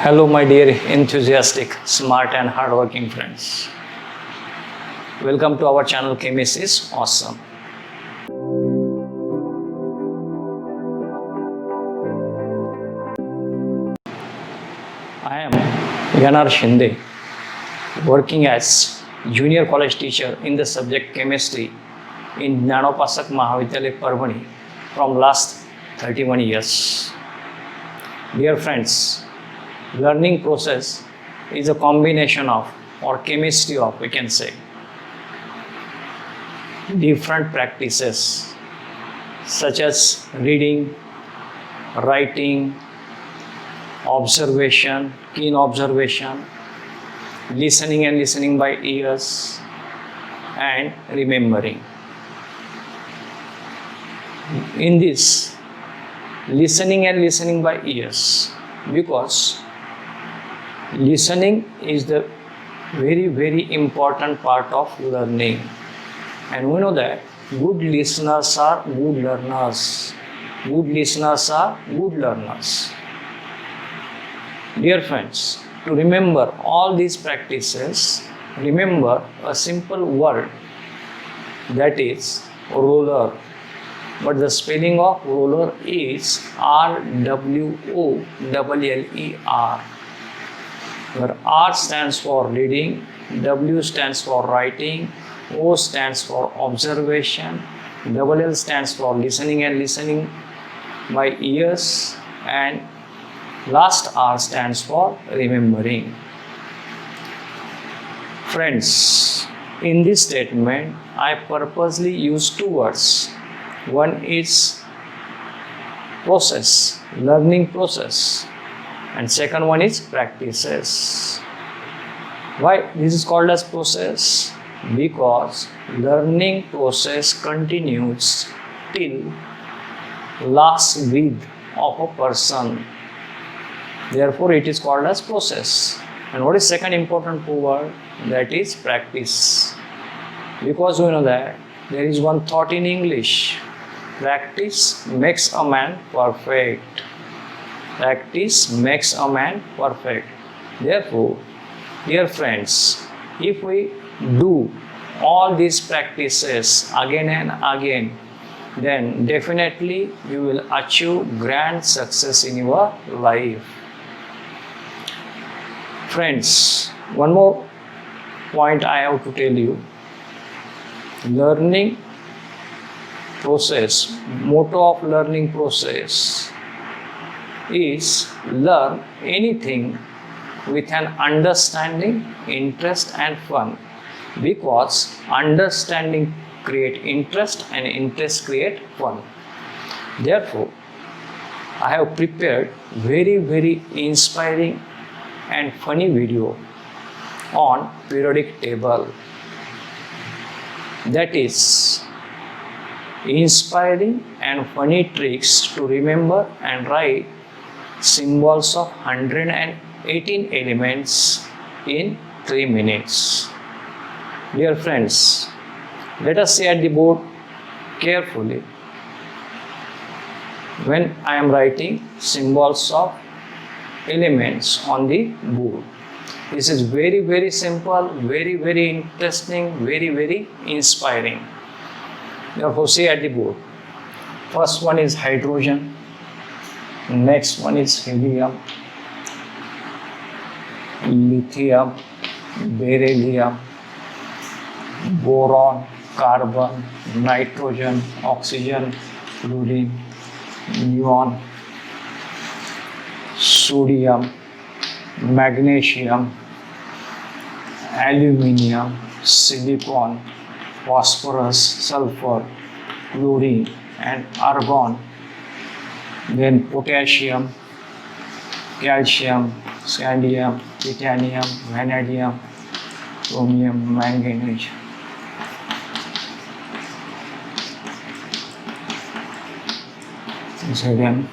Hello, my dear enthusiastic, smart, and hardworking friends. Welcome to our channel Chemist is Awesome. I am Yanar Shinde, working as junior college teacher in the subject chemistry in Jnanopasak Mahavidyalaya Parbhani from last 31 years. Dear friends, learning process is a combination of, or chemistry of, we can say, different practices such as reading, writing, observation, keen observation, listening and listening by ears, and remembering. In this, listening and listening by ears, because listening is the very important part of learning, and we know that good listeners are good learners. Good listeners are good learners. Dear friends, to remember all these practices, remember a simple word, that is roller. But the spelling of roller is R-W-O-L-L-E-R, where R stands for reading, W stands for writing, O stands for observation, L stands for listening and listening by ears, and last R stands for remembering. Friends, in this statement, I purposely use two words. One is process, learning process, and second one is practices. Why this is called as process? Because learning process continues till last breath of a person. Therefore, it is called as process. And what is second important word? That is practice. Because we know that there is one thought in English: practice makes a man perfect. Practice makes a man perfect. Therefore, dear friends, if we do all these practices again and again, then definitely you will achieve grand success in your life. Friends, one more point I have to tell you. Learning process, motto of learning process is learn anything with an understanding, interest and fun, because understanding create interest and interest create fun. Therefore, I have prepared very inspiring and funny video on periodic table, that is inspiring and funny tricks to remember and write symbols of 118 elements in 3 minutes. Dear friends, let us see at the board carefully when I am writing symbols of elements on the board. This is very simple, very interesting, very inspiring. Therefore, see at the board. First one is hydrogen. Next one is helium, lithium, beryllium, boron, carbon, nitrogen, oxygen, fluorine, neon, sodium, magnesium, aluminium, silicon, phosphorus, sulfur, chlorine and argon, then potassium, calcium, scandium, titanium, vanadium, chromium, manganese. Sodium.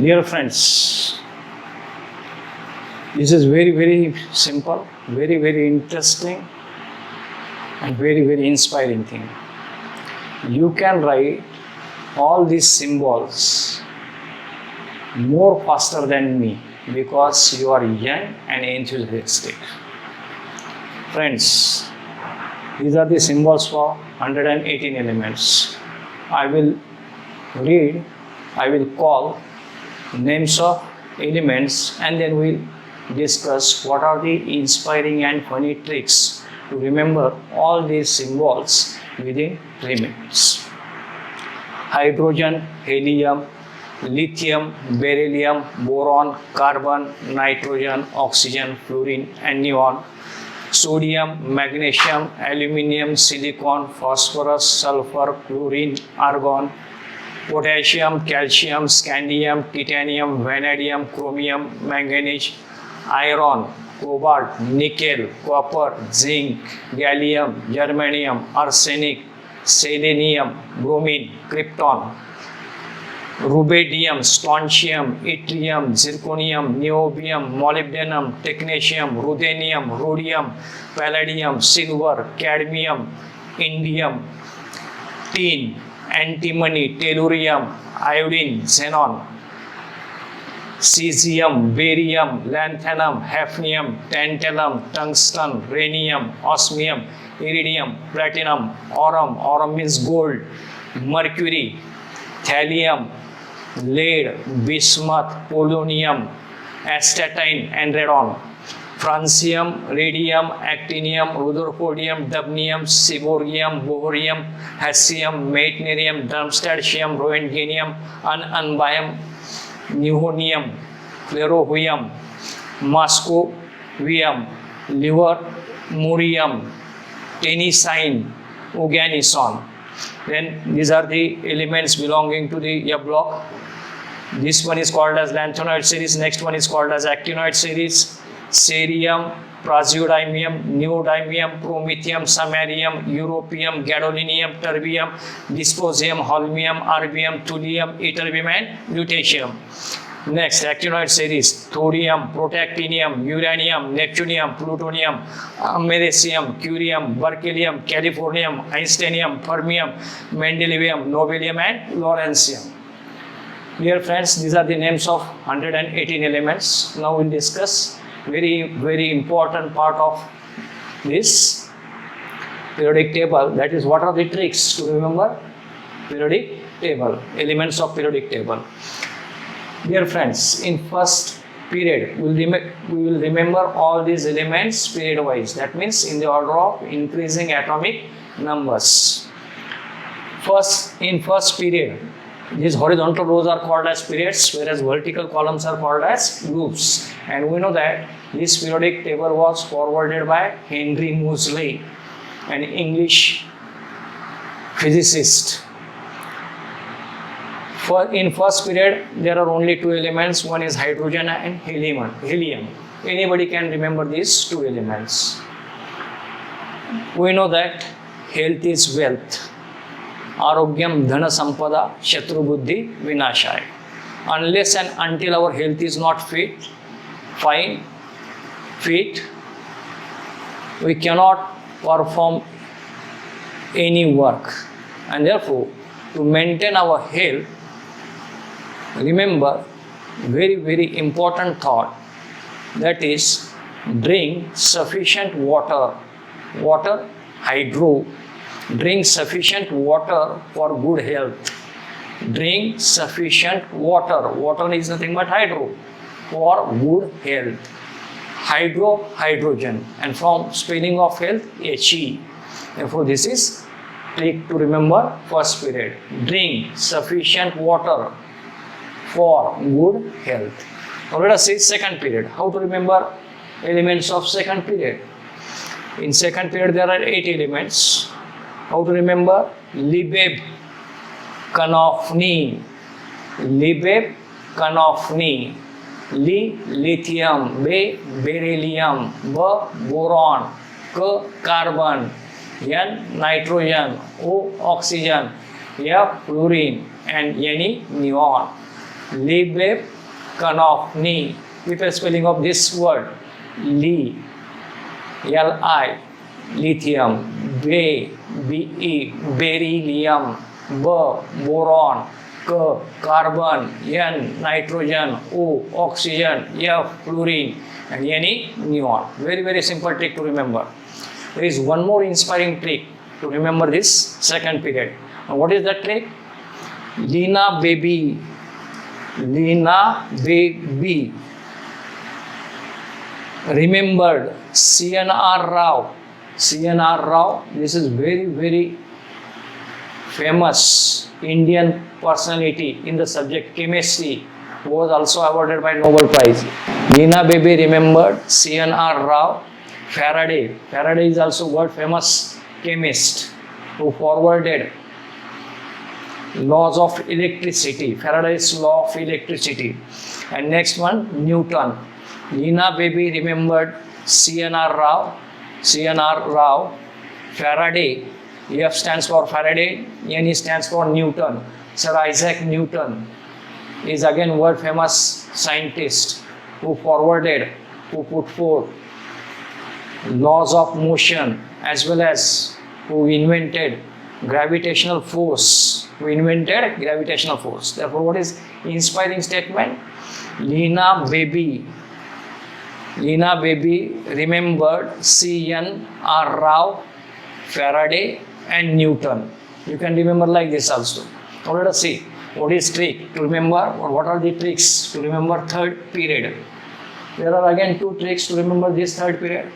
Dear friends, this is very simple, very interesting and very inspiring thing. You can write all these symbols more faster than me because you are young and enthusiastic. Friends, these are the symbols for 118 elements. I will call names of elements and then we'll discuss what are the inspiring and funny tricks to remember all these symbols within 3 minutes. Hydrogen, helium, lithium, beryllium, boron, carbon, nitrogen, oxygen, fluorine and neon, sodium, magnesium, aluminium, silicon, phosphorus, sulfur, chlorine, argon, potassium, calcium, scandium, titanium, vanadium, chromium, manganese, iron, cobalt, nickel, copper, zinc, gallium, germanium, arsenic, selenium, bromine, krypton, rubidium, strontium, yttrium, zirconium, niobium, molybdenum, technetium, ruthenium, rhodium, palladium, silver, cadmium, indium, tin, antimony, tellurium, iodine, xenon, cesium, barium, lanthanum, hafnium, tantalum, tungsten, rhenium, osmium, iridium, platinum, aurum means gold, mercury, thallium, lead, bismuth, polonium, astatine and radon, francium, radium, actinium, rutherfordium, dubnium, seborgium, bohrium, hassium, meitnerium, darmstadtium, roentgenium, anunbium, nihonium, clarovium, moscovium, livermorium, tennessine, oganesson. Then these are the elements belonging to the block. This one is called as lanthanoid series. Next one is called as actinoid series. Cerium, praseodymium, neodymium, promethium, samarium, europium, gadolinium, terbium, dysprosium, holmium, erbium, thulium, ytterbium and lutetium. Next, actinoid series: thorium, protactinium, uranium, neptunium, plutonium, americium, curium, berkelium, californium, einsteinium, fermium, mendelevium, nobelium and lawrencium. Dear friends, these are the names of 118 elements. Now we'll discuss very important part of this periodic table, that is what are the tricks to remember periodic table, elements of periodic table. Dear friends, in first period we will remember all these elements period wise, that means in the order of increasing atomic numbers. In first period, these horizontal rows are called as periods, whereas vertical columns are called as groups. And we know that this periodic table was forwarded by Henry Moseley, an English physicist. In first period, there are only two elements. One is hydrogen and helium. Anybody can remember these two elements. We know that health is wealth. Arogyam dhana sampada shatru buddhi vinashaya. Unless and until our health is not fit, we cannot perform any work. And therefore, to maintain our health, remember very, very important thought, that is, drink sufficient water. Hydro. Drink sufficient water for good health. Drink sufficient water. Water is nothing but hydro for good health. Hydro, hydrogen, and from spelling of health, He. Therefore, this is trick to remember first period. Drink sufficient water for good health. Now let us see second period. How to remember elements of second period? In second period there are 8 elements. How to remember? Libeb, kanofni. Libeb, kanofni. Li, lithium. Be, beryllium. B, boron. K, carbon. N, nitrogen. O, oxygen. F, fluorine. And N, neon. Libeb, kanofni. With a spelling of this word, Li, Li, lithium, Be, Be, beryllium, B, boron, K, carbon, N, nitrogen, O, oxygen, F, fluorine, and N, neon. Very, very simple trick to remember. There is one more inspiring trick to remember this second period. And what is that trick? Lina baby. Lina baby remembered CNR Rao. CNR Rao, this is very, very famous Indian personality in the subject chemistry, who was also awarded by Nobel Prize. Lina baby remembered CNR Rao. Faraday. Faraday is also world famous chemist who forwarded laws of electricity. Faraday's law of electricity. And next one, Newton. Lina baby remembered CNR Rao. CNR Rao. Faraday. F stands for Faraday. N stands for Newton. Sir Isaac Newton is again world famous scientist who put forth laws of motion, as well as who invented gravitational force. Therefore, what is inspiring statement? Lina baby remembered CNR Rao, Faraday, and Newton. You can remember like this also. Now let us see what is trick to remember, or what are the tricks to remember third period. There are again 2 tricks to remember this third period.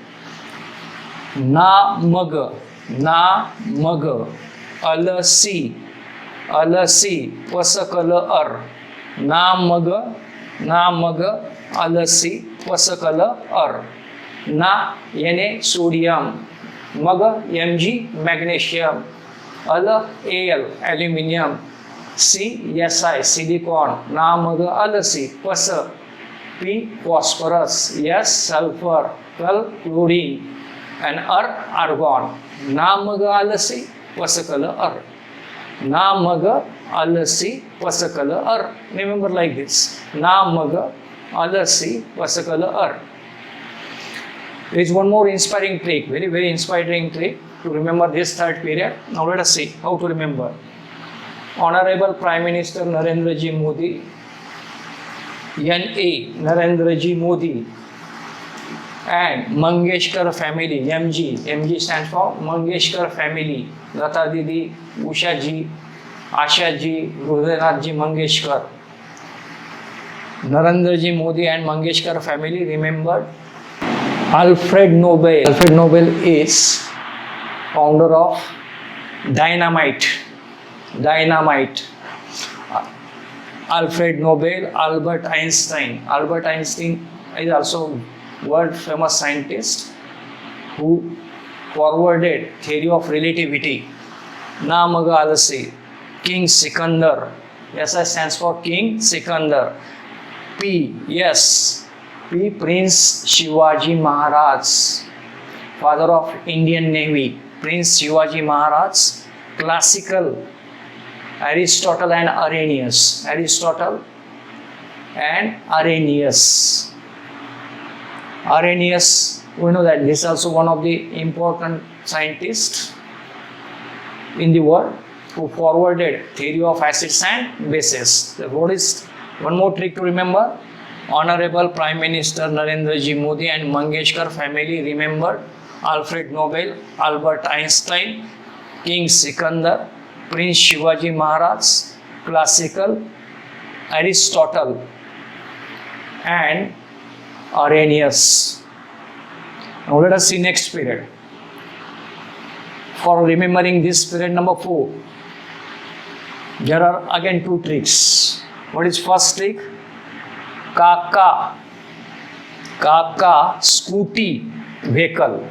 Na mag, alasi, pasakala ar. Na mag, alasi, pasakala ar. Na, Na, sodium. Mag, Mg, magnesium. Al, Al, aluminium. Si, Si, silicon. Na mag, alasi, pas. P, phosphorus. S, sulfur. Kal, chlorine. And argon. Na mag, alasi, pasakala ar. Na mag, alasi, pasakala ar. Remember like this. Na mag, alasi, pasakala ar. There is one more inspiring trick, very, very inspiring trick to remember this third period. Now let us see how to remember. Honorable Prime Minister Narendra Ji Modi, N.A. Narendra Ji Modi, and Mangeshkar family, MG stands for Mangeshkar family, Lata Didi, Usha Ji, Asha Ji, Rudrnath Ji Mangeshkar. Narendra Ji Modi and Mangeshkar family remembered Alfred Nobel. Alfred Nobel is founder of dynamite. Alfred Nobel, Albert Einstein. Albert Einstein is also world famous scientist who forwarded theory of relativity. Namag Alasi, King Sikandar. SI stands for King Sikandar. P, yes, P, Prince Shivaji Maharaj, father of Indian Navy. Prince Shivaji Maharaj, classical, Aristotle and Arrhenius. Aristotle and Arrhenius. Arrhenius, we know that this is also one of the important scientists in the world who forwarded theory of acids and bases. What is one more trick to remember? Honorable Prime Minister Narendra Ji Modi and Mangeshkar family remembered Alfred Nobel, Albert Einstein, King Sikandar, Prince Shivaji Maharaj, classical, Aristotle and Arrhenius. Now let us see next period. For remembering this period number 4, there are again 2 tricks. What is first trick? Kaka scooty vehicle.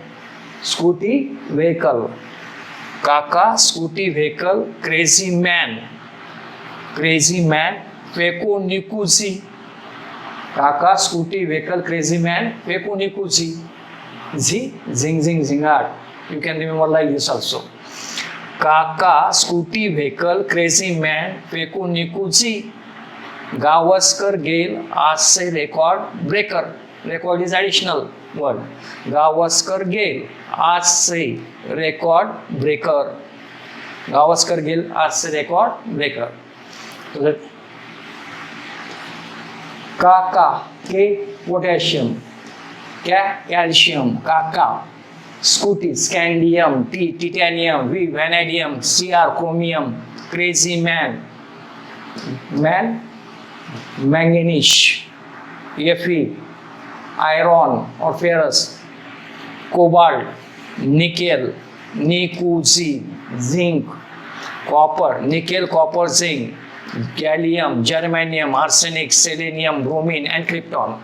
Scooty vehicle. Kaka scooty vehicle. Crazy man. Peko Nikuzi. Kaka scooty vehicle. Crazy man. Peko Nikuzi. Z, zing zing zingar. You can remember like this also. Kaka scooty vehicle. Crazy man. Peko Nikuzi. Gavaskar Gayle आज से record breaker. Record is additional word. Gavaskar Gayle आज से record breaker. Gavaskar Gayle आज से record breaker. तो काका के potassium, क्या कैल्शियम. काका scooty scandium. T titanium. V vanadium. C R chromium. Crazy man manganese. Fe iron or ferrous. Cobalt, nickel, Nicuzi, zinc, copper, nickel, copper, zinc, gallium, germanium, arsenic, selenium, bromine and krypton.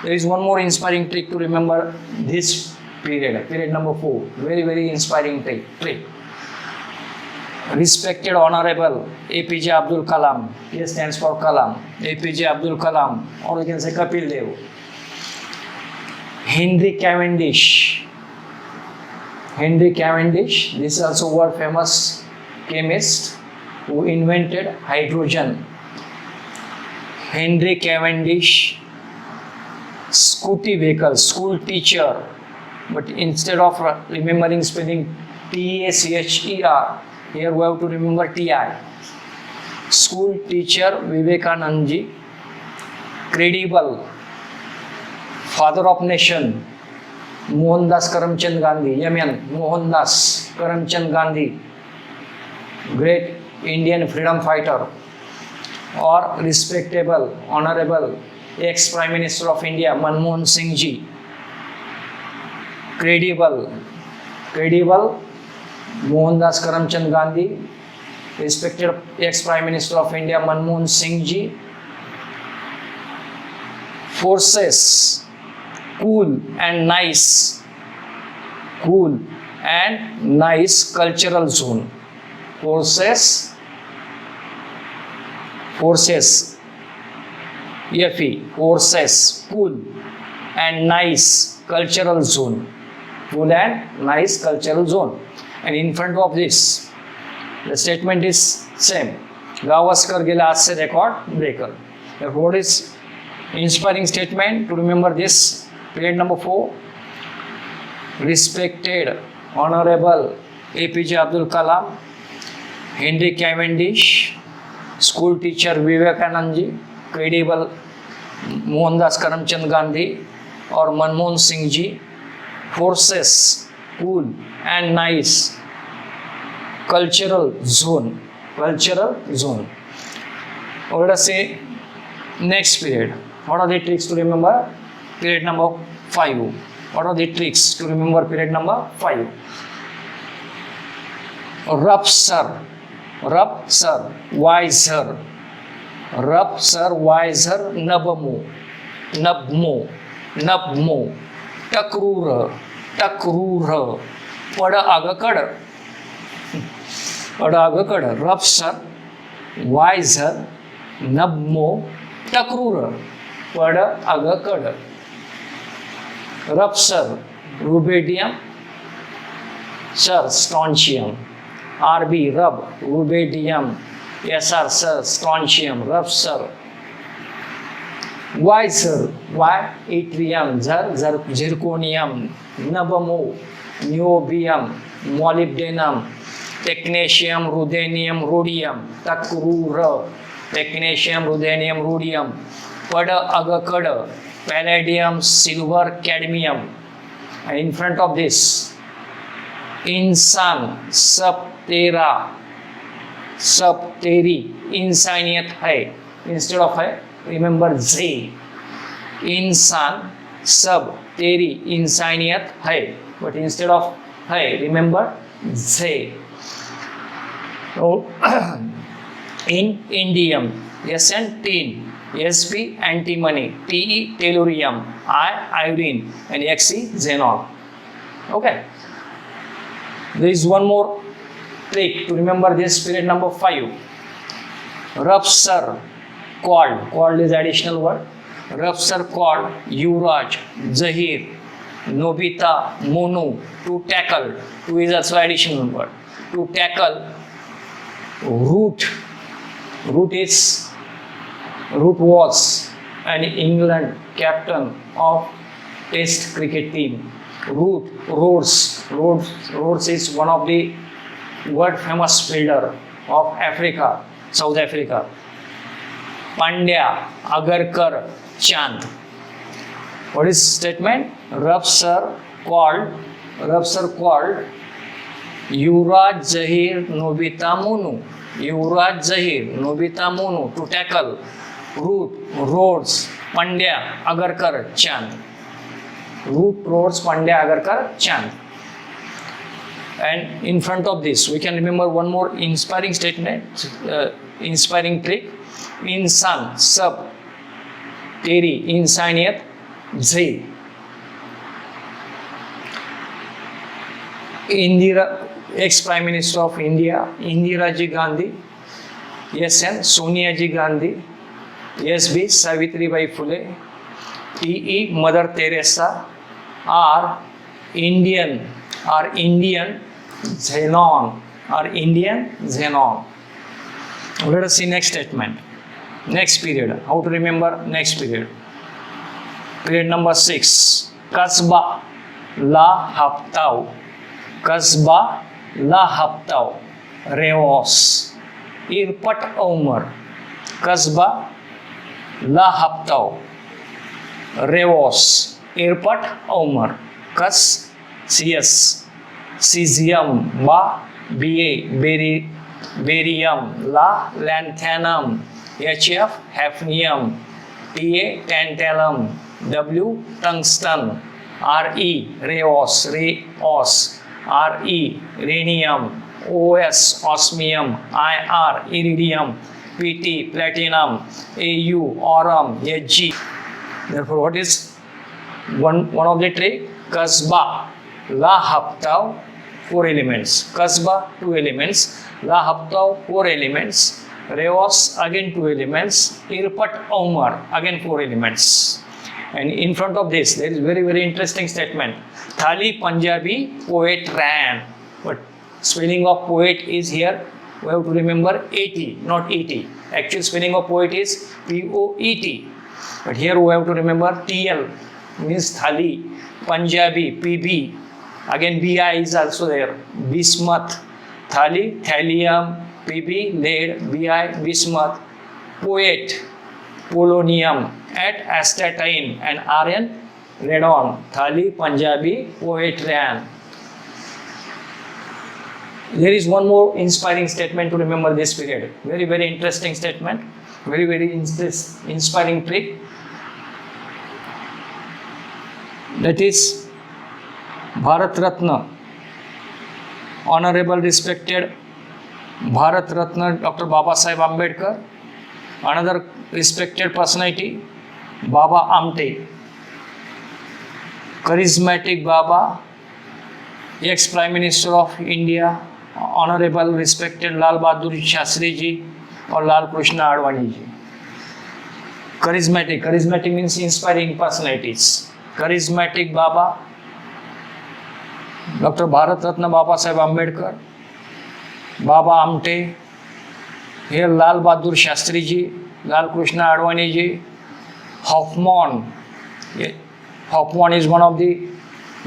There is one more inspiring trick to remember this period number 4. Very, very inspiring trick. Respected Honorable APJ Abdul Kalam. K stands for Kalam. APJ Abdul Kalam, or you can say Kapil Dev. Henry Cavendish. This is also world famous chemist who invented hydrogen. Henry Cavendish. Scooty vehicle, school teacher. But instead of remembering spelling TACHER, here we have to remember TI. School teacher Vivekanand ji. Credible. Father of nation Mohandas Karamchand Gandhi. MN Mohandas Karamchand Gandhi. Great Indian freedom fighter. Or respectable, honorable ex-Prime Minister of India Manmohan Singh ji. Credible Mohandas Karamchand Gandhi, respected ex-Prime Minister of India Manmohan Singh ji. Forces, cool and nice cultural zone. Forces, FE, forces, cool and nice cultural zone. Cool and nice cultural zone. And in front of this, the statement is same. Gavaskar गेला आज से record breaker. What is inspiring statement to remember this period number 4? Respected, honorable APJ Abdul Kalam, Henry Cavendish, school teacher Vivekanand ji, credible Mohandas Karamchand Gandhi or Manmohan Singh ji. Forces, cool and nice cultural zone. Or let us say next period. What are the tricks to remember? Period number 5. What are the tricks to remember period number 5? Rupture, wiser, nabmo, takrur, pad agakad. अड अग कड रपसर वायझर नबमो टक्रूर पड अग कड रपसर rubidium सर strontium RB रब rubidium SR सर स्टॉन्शियम रपसर वायझर वाय एट्रियम झर झिरकोनियम नबमो niobium molybdenum technetium ruthenium rhodium टक्रूर टेक्नेशियम रुदेनियम रोडियम पड अग कड palladium silver cadmium and in front of this इंसान सप्तेरा सप्तेरी इंसानियत है इंस्टेड ऑफ है रिमेंबर जे इंसान सब तेरी इंसानियत है बट इंस्टेड ऑफ है remember J in indium SN tin SP antimony TE tellurium I iodine and XE xenon. Okay, there is one more trick to remember this period number 5. Rupsir called is additional word. Rupsir called Yuvraj Zahir Nobita Monu to tackle. To is also additional word. To tackle Root was an England captain of Test cricket team. Rhodes is one of the world famous fielder of Africa, South Africa. Pandya, Agarkar, Chand. What is statement? Rupsir called Yuvraj Zahir Nobita Monu. Yuvraj Zahir Nobita Monu to tackle Rhodes, Pandya, Agarkar, Chand. Rhodes, Pandya, Agarkar, Chand. And in front of this, we can remember one more inspiring statement, inspiring trick. Insan, sab, teri, insaniyat, zai. Indira, ex-Prime Minister of India, Indira Ji Gandhi, SN, Sonia Ji Gandhi, SB, Savitribai Phule, TE, Mother Teresa, are Indian Xenon. Let us see next statement. Next period. How to remember next period? Period number 6. Kasba La Haptau. Kasba La Haptau. Reos. Irpat Omer. Kasba La Haptau. Reos. Irpat Omer. Kas CS. Cesium. Ba BA. Barium. La Lanthanum. HF hafnium. TA tantalum. W tungsten. RE reos. RE rhenium. OS osmium. IR iridium. PT platinum. AU aurum. Hg. Therefore, what is one of the trick? Kasba La Haptau 4 elements. Kasba 2 elements. La Haptau 4 elements. Reos again 2 elements. Irpat Omer again 4 elements. And in front of this, there is very interesting statement. Thali Punjabi poet ran. But spelling of poet is here. We have to remember 80, not 80. Actual spelling of poet is POET. But here we have to remember TL means Thali. Punjabi PB. Again BI is also there. Bismuth. Thali, thallium, PB, lead, BI, bismuth. Poet, polonium, at astatine and RN, radon. Thali, Punjabi, poet ran. There is one more inspiring statement to remember this period. Very interesting statement. Very inspiring trick. That is Bharat Ratna. Honorable respected Bharat Ratna Dr. Baba Saheb Ambedkar. Another respected personality, Baba Amte. Charismatic Baba, ex-Prime Minister of India, honourable respected Lal Bahadur Shastri ji और Lal Krishna Advani ji. Charismatic. Charismatic means inspiring personalities. Charismatic Baba, Dr. Bharat Ratna Baba Saheb Ambedkar, Baba Amte, here Lal Bahadur Shastri ji, Lal Krishna Advani ji, Hoffman. Hoffman is one of the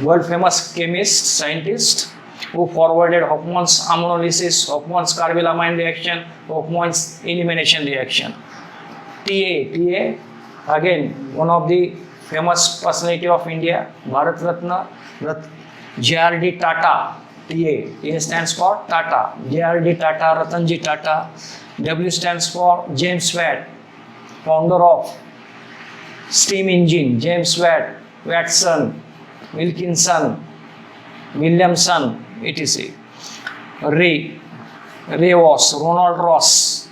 world famous chemist, scientist who forwarded Hoffman's ammonolysis, Hoffman's carbylamine reaction, Hoffman's elimination reaction. TA, again one of the famous personality of India, Bharat Ratna, JRD Tata. TA stands for Tata, JRD Tata, Ratanji Tata. W stands for James Watt, founder of steam engine, James Watt, Watson, Wilkinson, Williamson, etc. Ray Ross, Ronald Ross.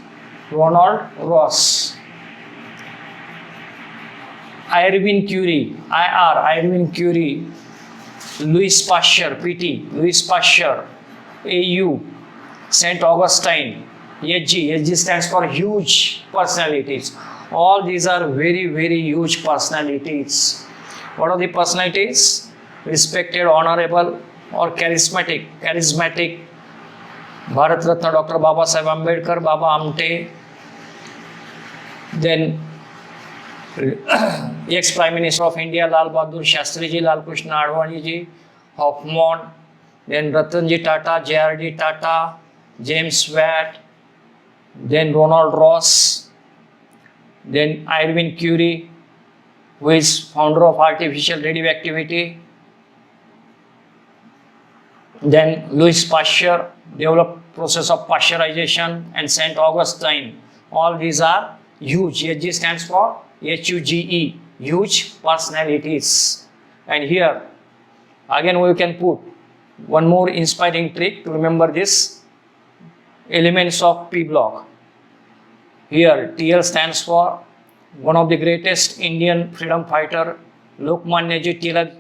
Irving Curie, Irving Curie, Louis Pasteur, PT, Louis Pasteur, AU, Saint Augustine, HG stands for huge personalities. All these are very, very huge personalities. What are the personalities? Respected, honorable, or charismatic. Charismatic, Bharat Ratna Dr. Baba Saheb Ambedkar, Baba Amte. Then ex-Prime Minister of India, Lal Bahadur Shastri ji, Lal Krishna Advani ji, Hoffman, then Ratanji Tata, JRD Tata, James Watt, then Ronald Ross, then Irving Curie, who is founder of artificial radioactivity, then Louis Pasteur, developed process of pasteurization, and Saint Augustine. All these are huge. HG stands for HUGE, huge personalities. And here again we can put one more inspiring trick to remember this elements of P block. Here TL stands for one of the greatest Indian freedom fighter, Lokmanya Tilak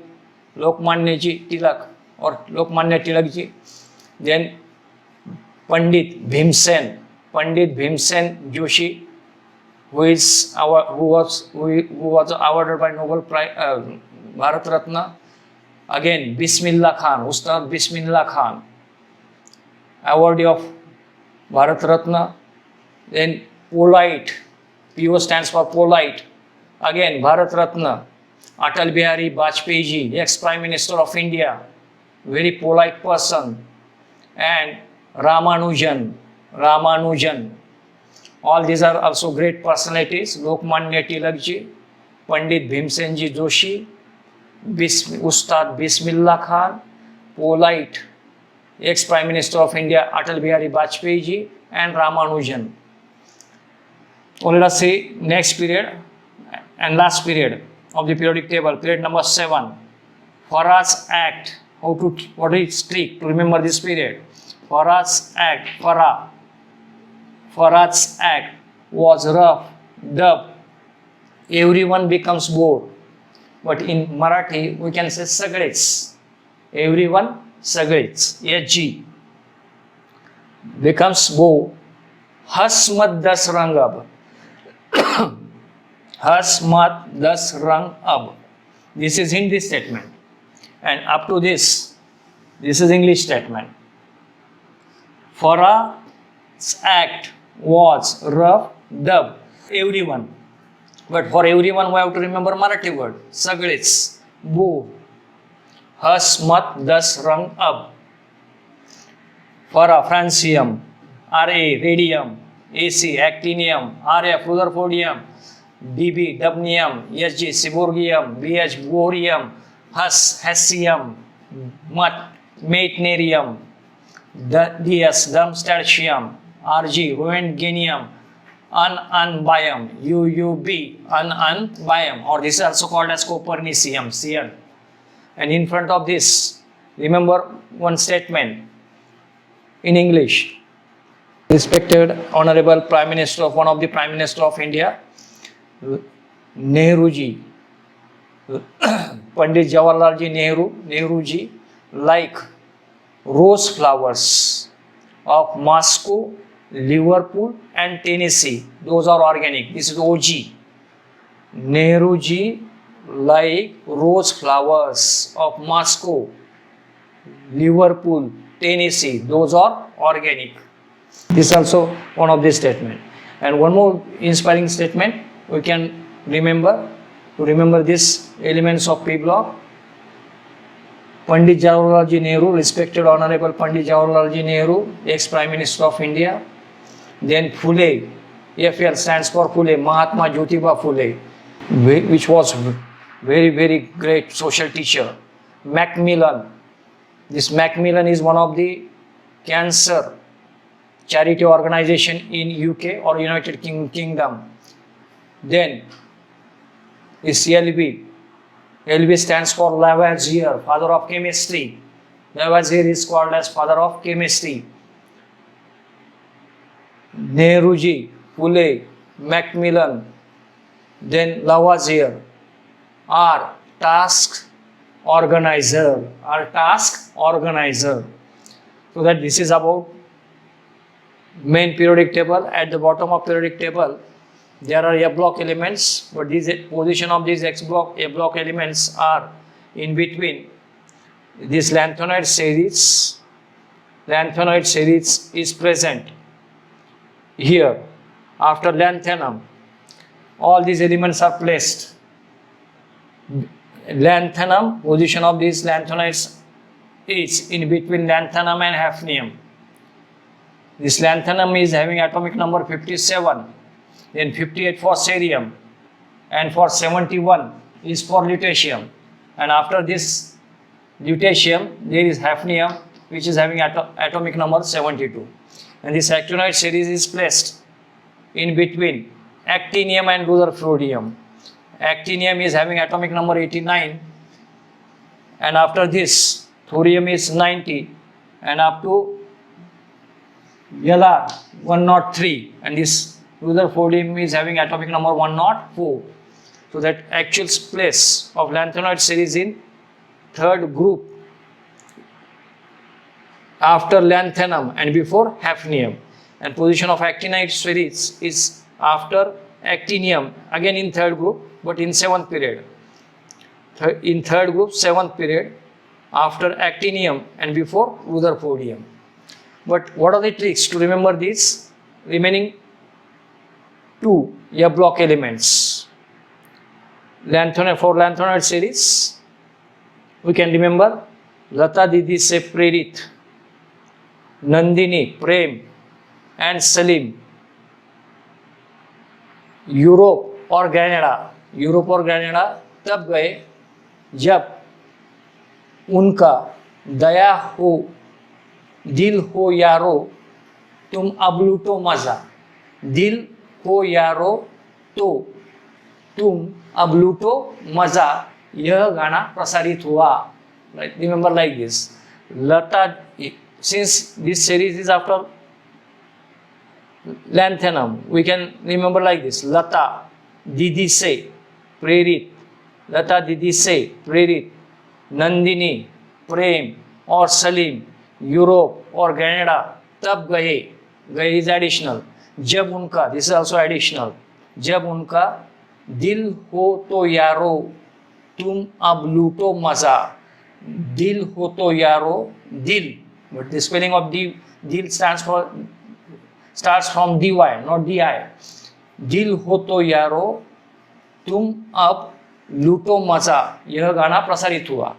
or Lokmanya Tilak ji. Then Pandit Bhimsen Joshi, who was awarded by Nobel Prize, Bharat Ratna. Again, Bismillah Khan, Ustad Bismillah Khan, awardee of Bharat Ratna. Then Polite, PO stands for polite. Again, Bharat Ratna, Atal Bihari Vajpayee ji, ex-Prime Minister of India, very polite person. And Ramanujan. All these are also great personalities. Lokmanya Tilak ji, Pandit Bhimsen ji Joshi, Ustad Bismillah Khan, polite ex-Prime Minister of India Atal Bihari Vajpayee ji, and Ramanujan. Only let's see next period and last period of the periodic table, period number 7. Farrar's Act. What is trick to remember this period? Farrar's Act was rough, dubbed, everyone becomes bored. But in Marathi we can say Sagळेच. Everyone Sagळेच. HG becomes bored. हस मत 10 रंग अब. हस मत 10 रंग अब. This is Hindi statement. And up to this is English statement. Farrar's Act was rough, dubbed, everyone. But for everyone we have to remember Marathi word. Sagळेच, bo, हस मत 10 रंग अब. Farrar, francium. Ra, radium. AC, actinium. Rf, rutherfordium. Db, dubnium. Hg, seaborgium. Bh, bohrium. Hus, hessium. Mat, meitnerium. DS, Darmstadtium. Rg, Roentgenium. Unbium. UUB, unbium, or this is also called as Copernicium, Cn. And in front of this, remember one statement in English. Respected Honorable Prime Minister of one of the Prime Minister of India, Nehruji, Pandit Jawaharlalji Nehruji, like rose flowers, of Moscow, Liverpool and Tennessee. Those are organic. This is OG. Nehruji like rose flowers of Moscow, Liverpool, Tennessee. Those are organic. This is also one of the statement. And one more inspiring statement we can remember. To remember these elements of P block, Pandit Jawaharlal Nehru, respected Honorable Pandit Jawaharlal Nehru, ex-Prime Minister of India. Then Phule, FL stands for Phule, Mahatma Jyotiba Phule, which was very, very great social teacher. Macmillan. This Macmillan is one of the cancer charity organization in UK or United Kingdom. Then is LB. LB stands for Lavoisier, father of chemistry. Lavoisier is called as father of chemistry. Nehruji, Phule, Macmillan, then Lavoisier are task organizer. So that this is about main periodic table. At the bottom of periodic table, there are A block elements, but this position of these A block elements are in between this lanthanoid series. Lanthanoid series is present here. After lanthanum, all these elements are placed. Lanthanum, position of these lanthanoids is in between lanthanum and hafnium. This lanthanum is having atomic number 57, then 58 for cerium, and for 71 is for lutetium. And after this lutetium, there is hafnium, which is having atomic number 72. And this actinoid series is placed in between actinium and rutherfordium. Actinium is having atomic number 89, and after this thorium is 90, and up to LR 103, and this rutherfordium is having atomic number 104. So that actual place of lanthanoid series in third group after lanthanum and before hafnium. And position of actinide series is after actinium, again in third group, but in 7th period. In third group, 7th period, after actinium and before rutherfordium. But what are the tricks to remember these remaining two A block elements? For lanthanoid series, we can remember Lata Didi se Prerit, Nandini, Prem and Salim. Europe और Canada तब गए जब उनका दया हो दिल हो यारो तुम अब लूटो मजा, दिल हो यारो तो तुम अब लूटो मजा, यह गाना प्रसारित हुआ. Remember like this. Lata, since this series is after lanthanum, we can remember like this. Lata Didi se Prerit, Lata Didi se Prerit, Nandini, Prem or Salim, Europe or Canada, तब गए is additional. जब उनका, this is also additional. जब उनका दिल हो तो यारो तुम अब लूटो मजा, दिल हो तो यारो, दिल, but the spelling of dil starts from dy, not di. दिल हो तो यारो तुम अब लूटो मजा, यह गाना प्रसारित हुआ.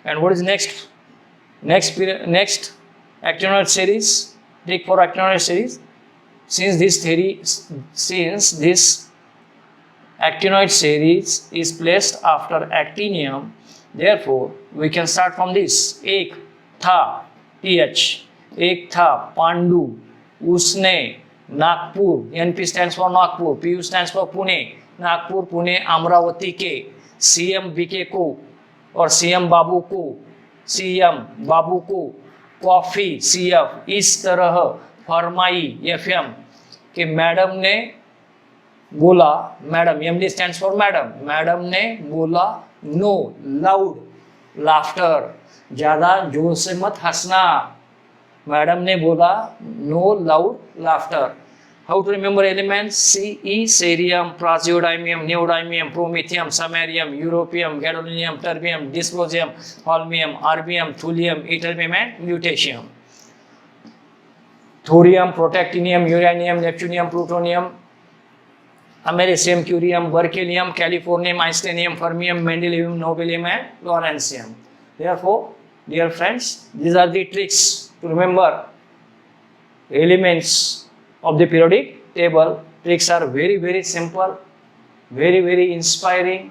And what is next actinoid series? Take for actinoid series. Since this actinoid series is placed after actinium, therefore we can start from this. एक था th, एक था पांडु, उसने Nagpur, NP stands for Nagpur, PU stands for Pune, Nagpur Pune Amravati के CM BK को और CM बाबू को coffee CF इस तरह फरमाई FM कि मैडम ने बोला, madam MD stands for madam ने बोला नो लाउड लाफ्टर, ज्यादा जोर से मत हंसना. मैडम ने बोला no loud laughter. How to remember elements? Ce, cerium, praseodymium, neodymium, promethium, samarium, europium, gadolinium, terbium, dysprosium, holmium, erbium, thulium, ytterbium and lutetium. Thorium, protactinium, uranium, neptunium, plutonium, americium, curium, berkelium, californium, isonium, fermium, mendeleum, nobelium and lawrencium. Therefore, dear friends, these are the tricks to remember elements of the periodic table. Tricks are very, very simple, very, very inspiring.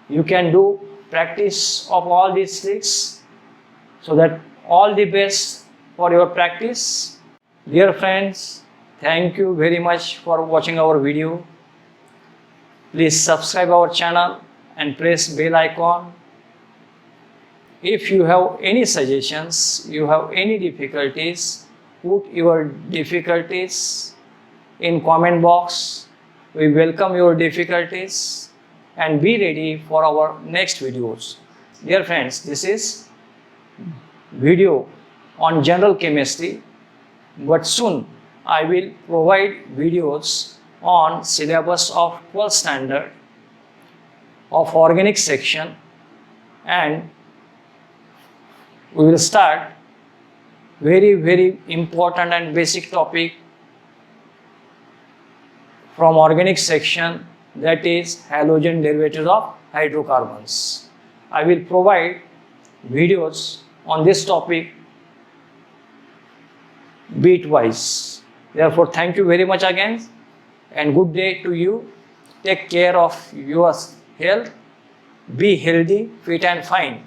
You can do practice of all these tricks, so that all the best for your practice. Dear friends, thank you very much for watching our video. Please subscribe our channel and press bell icon. If you have any suggestions, you have any difficulties, put your difficulties in comment box. We welcome your difficulties and be ready for our next videos. Dear friends, this is video on general chemistry, but soon I will provide videos on syllabus of 12th standard of organic section, and we will start very, very important and basic topic from organic section, that is halogen derivatives of hydrocarbons. I will provide videos on this topic bitwise. Therefore, thank you very much again and good day to you. Take care of your health. Be healthy, fit and fine.